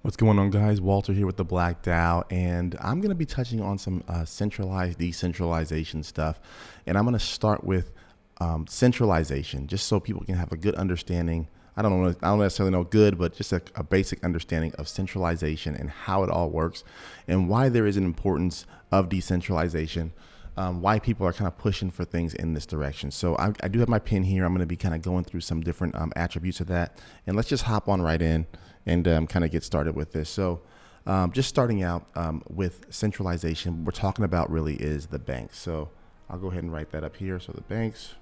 What's going on, guys? Walter here with the Black Dow, and I'm going to be touching on some centralized decentralization stuff. And I'm going to start with centralization, just so people can have a good understanding. I don't necessarily know good, but just a basic understanding of centralization and how it all works, and why there is an importance of decentralization. Why people are kind of pushing for things in this direction. So I do have my pin here. I'm going to be kind of going through some different attributes of that, and let's just hop on right in and kind of get started with this. So just starting out with centralization, what we're talking about really is the banks. So I'll go ahead and write that up here. So the banks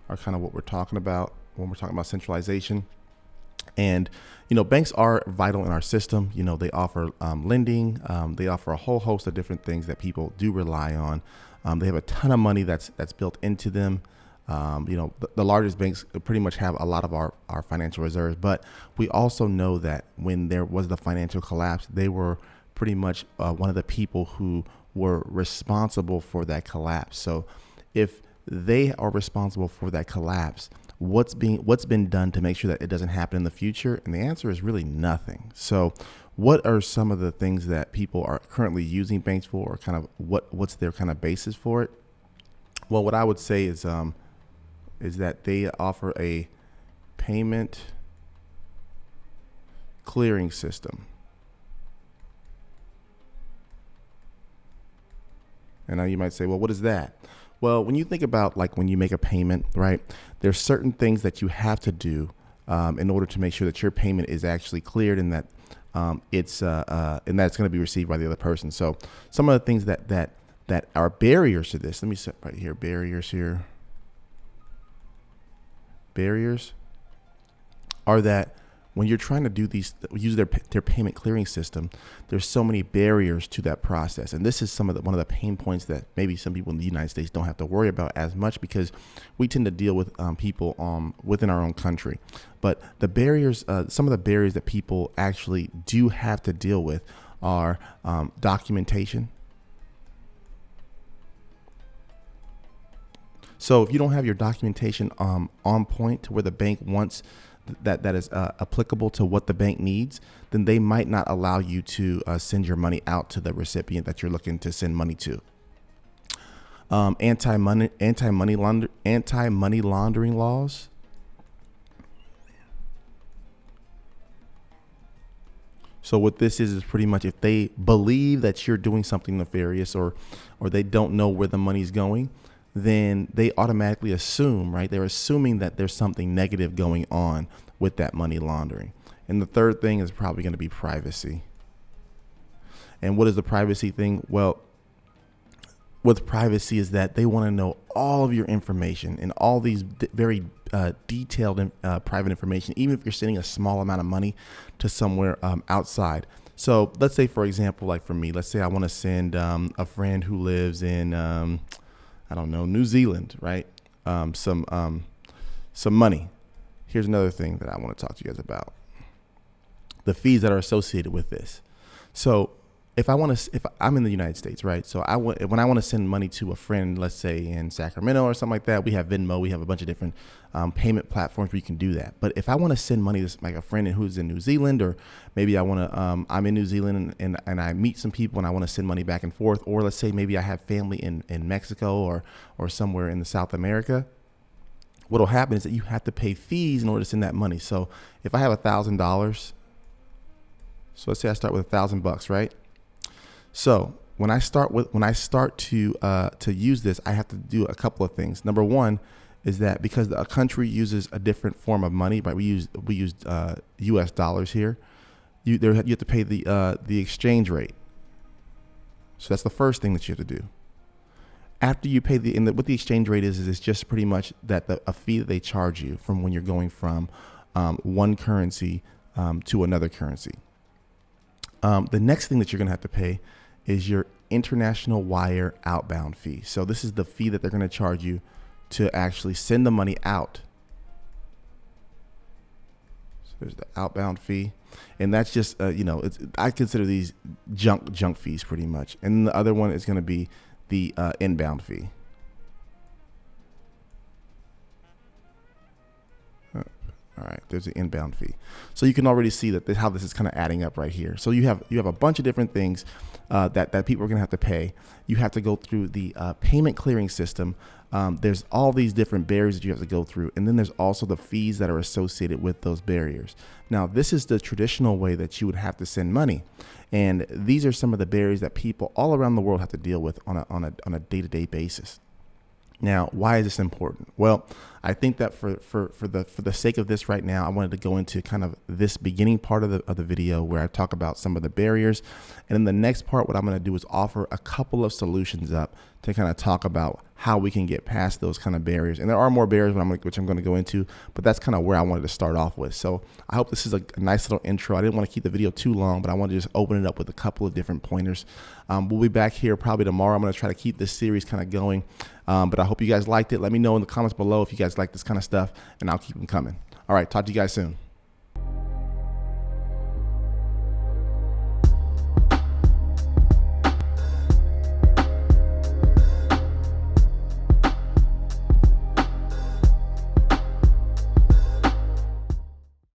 are kind of what we're talking about when we're talking about centralization. And, banks are vital in our system. They offer lending. They offer a whole host of different things that people do rely on. They have a ton of money that's built into them. The largest banks pretty much have a lot of our financial reserves, but we also know that when there was the financial collapse, they were pretty much one of the people who were responsible for that collapse. So if they are responsible for that collapse, what's been done to make sure that it doesn't happen in the future? And the answer is really nothing. So what are some of the things that people are currently using banks for, or kind of what's their kind of basis for it? Well, what I would say is that they offer a payment clearing system. And now you might say, well, what is that? Well, when you think about like when you make a payment, right, there's certain things that you have to do in order to make sure that your payment is actually cleared and that it's going to be received by the other person. So some of the things that are barriers to this, let me set right here, barriers here. Barriers are that when you're trying to do use their payment clearing system, there's so many barriers to that process. And this is one of the pain points that maybe some people in the United States don't have to worry about as much, because we tend to deal with people within our own country. But the barriers, some of the barriers that people actually do have to deal with are documentation. So if you don't have your documentation on point to where the bank wants that is applicable to what the bank needs, then they might not allow you to send your money out to the recipient that you're looking to send money to. Anti-money laundering laws. So what this is pretty much if they believe that you're doing something nefarious or they don't know where the money's going, then they automatically assume, right? They're assuming that there's something negative going on with that money laundering. And the third thing is probably going to be privacy. And what is the privacy thing? Well, with privacy is that they want to know all of your information and all these very detailed private information, even if you're sending a small amount of money to somewhere outside. So let's say, for example, like for me, let's say I want to send a friend who lives in I don't know, New Zealand, right? Some money. Here's another thing that I want to talk to you guys about: the fees that are associated with this. So if I'm in the United States, right? So when I want to send money to a friend, let's say in Sacramento or something like that, we have Venmo, we have a bunch of different payment platforms where you can do that. But if I want to send money to like a friend who's in New Zealand, or maybe I'm in New Zealand and I meet some people and I want to send money back and forth, or let's say maybe I have family in Mexico or somewhere in the South America, what'll happen is that you have to pay fees in order to send that money. So if I have $1,000, so let's say I start with $1,000, right? So when I start to use this, I have to do a couple of things. Number one is that because a country uses a different form of money, right? We use U.S. dollars here. You have to pay the exchange rate. So that's the first thing that you have to do. After you pay what the exchange rate is it's just pretty much that a fee that they charge you from when you're going from one currency to another currency. The next thing that you're going to have to pay is your international wire outbound fee. So this is the fee that they're going to charge you to actually send the money out. So there's the outbound fee, and that's just I consider these junk fees pretty much. And then the other one is going to be the inbound fee. All right, there's an inbound fee. So you can already see that how this is kind of adding up right here. So you have a bunch of different things that people are going to have to pay. You have to go through the payment clearing system. There's all these different barriers that you have to go through. And then there's also the fees that are associated with those barriers. Now, this is the traditional way that you would have to send money. And these are some of the barriers that people all around the world have to deal with on a day-to-day basis. Now, why is this important? Well, I think that for the sake of this right now, I wanted to go into kind of this beginning part of the video where I talk about some of the barriers. And in the next part, what I'm going to do is offer a couple of solutions up to kind of talk about how we can get past those kind of barriers. And there are more barriers which I'm going to go into, but that's kind of where I wanted to start off with. So I hope this is a nice little intro. I didn't want to keep the video too long, but I wanted to just open it up with a couple of different pointers. We'll be back here probably tomorrow. I'm going to try to keep this series kind of going, but I hope you guys liked it. Let me know in the comments below if you guys like this kind of stuff, and I'll keep them coming. All right, talk to you guys soon.